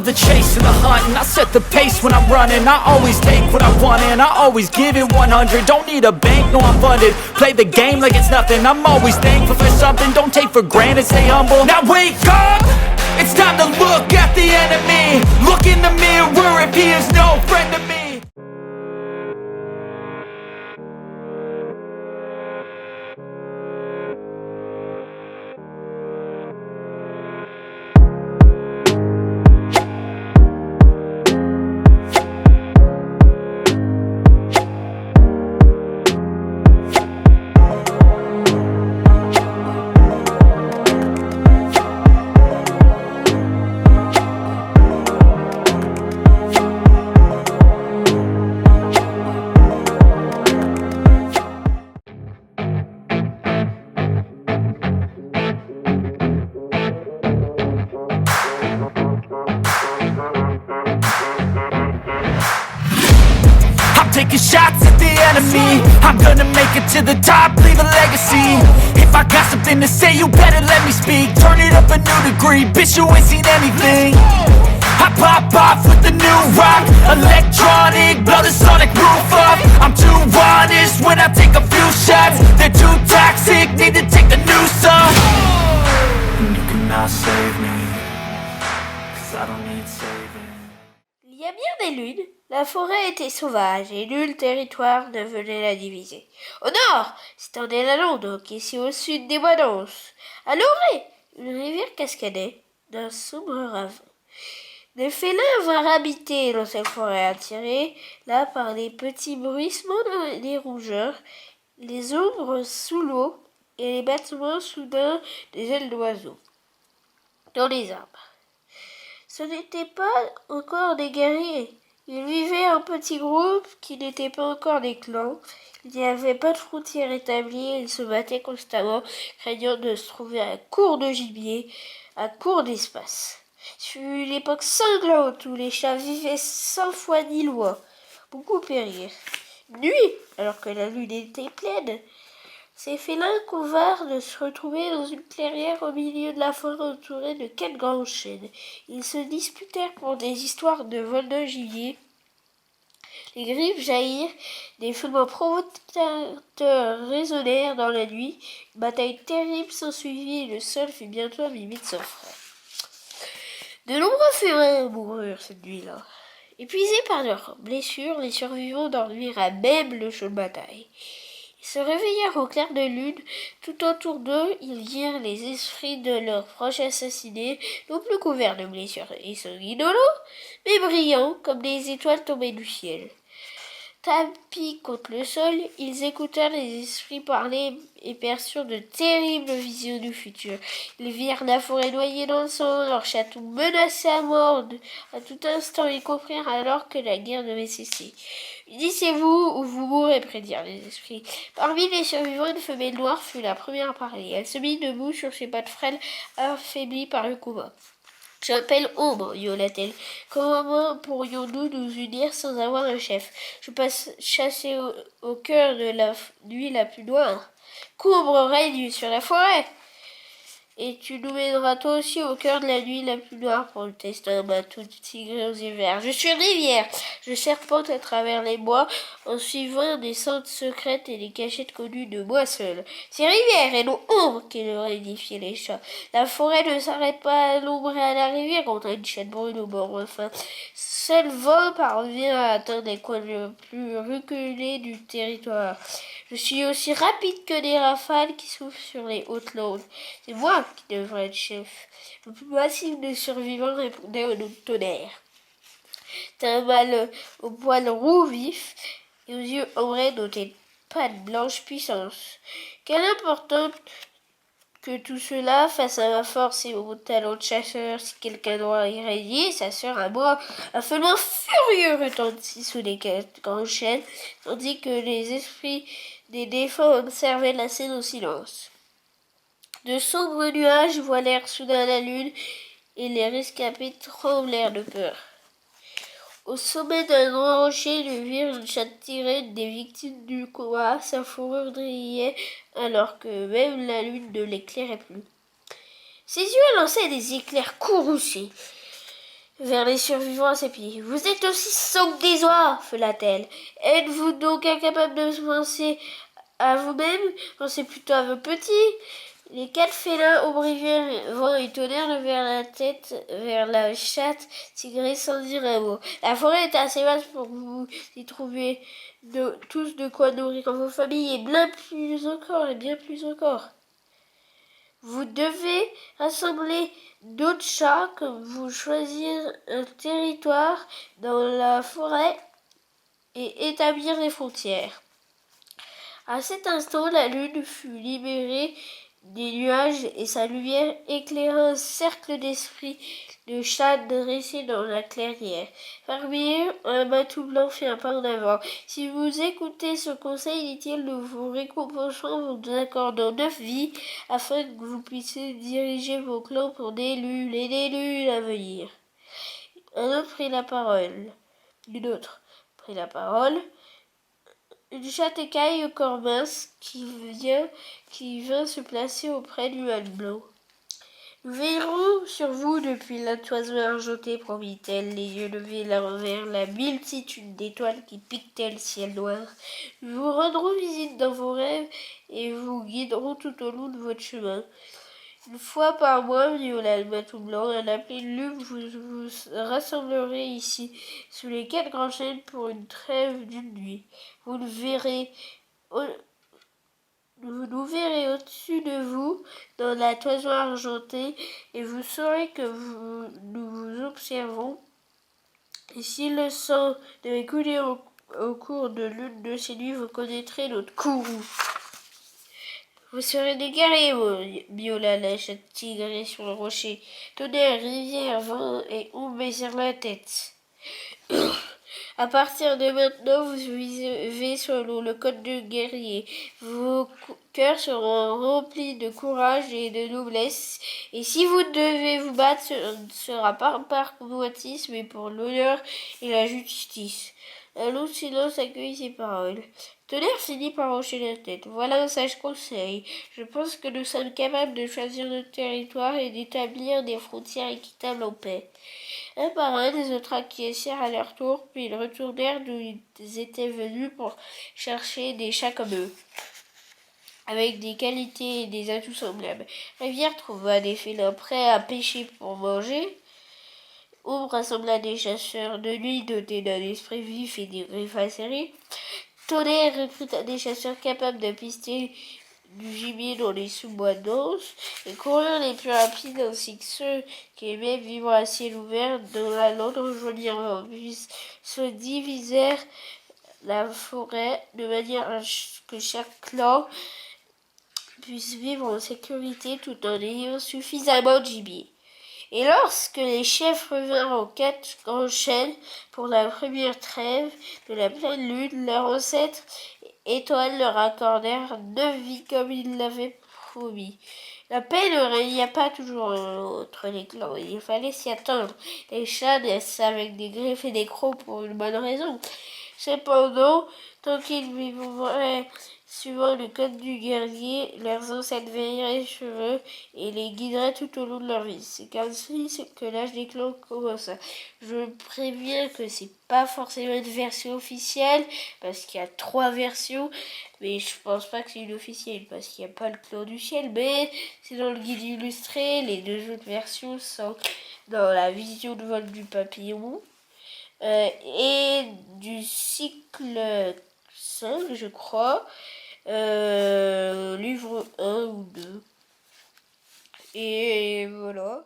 love the chase and the hunt, and I set the pace when I'm running. I always take what I want and I always give it 100. Don't need a bank, no I'm funded. Play the game like it's nothing. I'm always thankful for something. Don't take for granted, stay humble. Now wake up! It's time to look at the enemy. Look in the mirror if he is no friend to me. Taking shots at the enemy. I'm gonna make it to the top, leave a legacy. If I got something to say, you better let me speak. Turn it up a new degree, bitch, you ain't seen anything. I pop off with the new rock, electronic, blow the sonic roof up. I'm too honest when I take a few shots. They're too toxic, need to take the noose off. And you cannot save me, 'cause I don't need saving. Il y a bien des lunes, la forêt était sauvage et nul territoire ne venait la diviser. Au nord, s'étendait la Languedoc, ici au sud des bois denses. À l'orée, une rivière cascadait d'un sombre ravin. Des félins vinrent habiter dans cette forêt attirés là par les petits bruissements des rougeurs, les ombres sous l'eau et les battements soudains des ailes d'oiseaux dans les arbres. Ce n'étaient pas encore des guerriers. Ils vivaient en petits groupes qui n'étaient pas encore des clans. Il n'y avait pas de frontières établies et ils se battaient constamment, craignant de se trouver à court de gibier, à court d'espace. Ce fut l'époque sanglante où les chats vivaient sans foi ni loi. Beaucoup périrent. Nuit, alors que la lune était pleine, ces félins convinrent de se retrouver dans une clairière au milieu de la forêt entourée de 4 grands chênes. Ils se disputèrent pour des histoires de vol de gibier. Les griffes jaillirent, des foulements provocateurs résonnèrent dans la nuit. Une bataille terrible s'ensuivit et le sol fut bientôt abîmé de sang frais. De nombreux félins moururent cette nuit-là. Épuisés par leurs blessures, les survivants dormirent à même le champ de bataille. Ils se réveillèrent au clair de lune. Tout autour d'eux, ils virent les esprits de leurs proches assassinés, non plus couverts de blessures et sanguinolents, mais brillants comme des étoiles tombées du ciel. Tapis contre le sol, ils écoutèrent les esprits parler et perçurent de terribles visions du futur. Ils virent la forêt noyée dans le sang, leur château menacé à mort. À tout instant, ils comprirent alors que la guerre devait cesser. Unissez-vous ou vous mourrez, prédirent les esprits. Parmi les survivants, une femelle noire fut la première à parler. Elle se mit debout sur ses pattes frêles, affaiblie par le combat. « J'appelle Ombre, miaula-t-elle. Comment pourrions-nous nous unir sans avoir un chef? Je passe chasser au cœur de la nuit la plus noire. Qu'Ombre règne sur la forêt. Et tu nous mèneras toi aussi au cœur de la nuit la plus noire, protesta un matou tigré aux yeux verts. Je suis rivière, je serpente à travers les bois en suivant des sentes secrètes et des cachettes connues de moi seule. C'est rivière et non ombre qui leur édifiait les chats. La forêt ne s'arrête pas à l'ombre et à la rivière contre une chaîne brune au bord enfin. Seul vent parvient à atteindre les coins les plus reculés du territoire. Je suis aussi rapide que des rafales qui soufflent sur les hautes landes. C'est moi qui devrais être chef. Le plus massif des survivants répondait au nom de tonnerre. T'as un mâle au poil roux vif et aux yeux ambrés dont tes pattes blanches puissance. Quelle importance que tout cela face à ma force et au talent de chasseur. Si quelqu'un doit y régner, sa sœur à moi. Un feuillement furieux retentit sous les 4 grandes chaînes, tandis que les esprits des défunts observaient la scène au silence. De sombres nuages voilèrent soudain la lune, et les rescapés tremblèrent de peur. Au sommet d'un grand rocher, ils virent une chatte tirée des victimes du combat. Sa fourrure brillait alors que même la lune ne l'éclairait plus. Ses yeux lançaient des éclairs courroucés. vers les survivants à ses pieds. Vous êtes aussi sang que des oies, feula-t-elle. Êtes-vous donc incapable de penser à vous-même? Pensez plutôt à vos petits. Les 4 félins aubriviers, vent et tonnerre levèrent la tête vers la chatte tigrée sans dire un mot. La forêt est assez vaste pour que vous y trouviez tous de quoi nourrir vos familles et bien plus encore. Vous devez rassembler d'autres chats comme vous choisir un territoire dans la forêt et établir des frontières. À cet instant, la lune fut libérée des nuages et sa lumière éclaira un cercle d'esprits de chats dressés dans la clairière. Parmi eux, un matou blanc fit un pas en avant. Si vous écoutez ce conseil, dit-il, nous vous récompensons en vous accordant 9 vies afin que vous puissiez diriger vos clans pour les délunes à venir. Un autre prit la parole. Une autre prit la parole. Une chatte écaille au corps mince qui vint se placer auprès du mâle blanc. Nous veillerons sur vous depuis la toison argentée, promit-elle, les yeux levés vers la multitude d'étoiles qui piquetaient le ciel noir. Nous vous rendrons visite dans vos rêves et vous guiderons tout au long de votre chemin. Une fois par mois, miaula le matou blanc, un appelé de lune, vous rassemblerez ici, sous les 4 grands chênes, pour une trêve d'une nuit. Vous nous verrez au-dessus de vous, dans la toison argentée, et vous saurez que nous vous observons. Et si le sang devait couler au cours de l'une de ces nuits, vous connaîtrez notre courroux. Vous serez des guerriers, miaula la chatte tigrée sur le rocher. Tonnerre, rivière, vent et eau baissèrent la tête. À partir de maintenant, vous vivez selon le code du guerrier. Vos cœurs seront remplis de courage et de noblesse. Et si vous devez vous battre, ce ne sera pas par convoitise, mais pour l'honneur et la justice. Un long silence accueillit ces paroles. Tonnerre finit par hocher la tête. Voilà un sage conseil. Je pense que nous sommes capables de choisir notre territoire et d'établir des frontières équitables en paix. Un par un, les autres acquiescèrent à leur tour, puis ils retournèrent d'où ils étaient venus pour chercher des chats comme eux, avec des qualités et des atouts semblables. Rivière trouva des félins prêts à pêcher pour manger. Ombre rassembla des chasseurs de nuit dotés d'un esprit vif et des griffes acérées. Tonnerre recruta des chasseurs capables de pister du gibier dans les sous-bois denses, et coururent les plus rapides ainsi que ceux qui aimaient vivre à ciel ouvert dans la lande rejoignirent, puis se divisèrent la forêt de manière à que chaque clan puisse vivre en sécurité tout en ayant suffisamment de gibier. Et lorsque les chefs revinrent en 4 grands chênes pour la première trêve de la pleine lune, leurs ancêtres étoiles leur accordèrent 9 vies comme ils l'avaient promis. La paix ne régna pas toujours entre les clans, il fallait s'y attendre. Les chats naissent avec des griffes et des crocs pour une bonne raison. Cependant, tant qu'ils vivraient suivant le code du guerrier, leurs ancêtres veilleraient sur eux et les guideraient tout au long de leur vie. C'est ainsi que l'âge des clans commença. Je préviens que c'est pas forcément une version officielle, parce qu'il y a 3 versions, mais je pense pas que c'est une officielle, parce qu'il n'y a pas le clan du ciel, mais c'est dans le guide illustré. Les 2 autres versions sont dans la vision de vol du papillon. Et du cycle 5, je crois, livre 1 ou 2. Et voilà.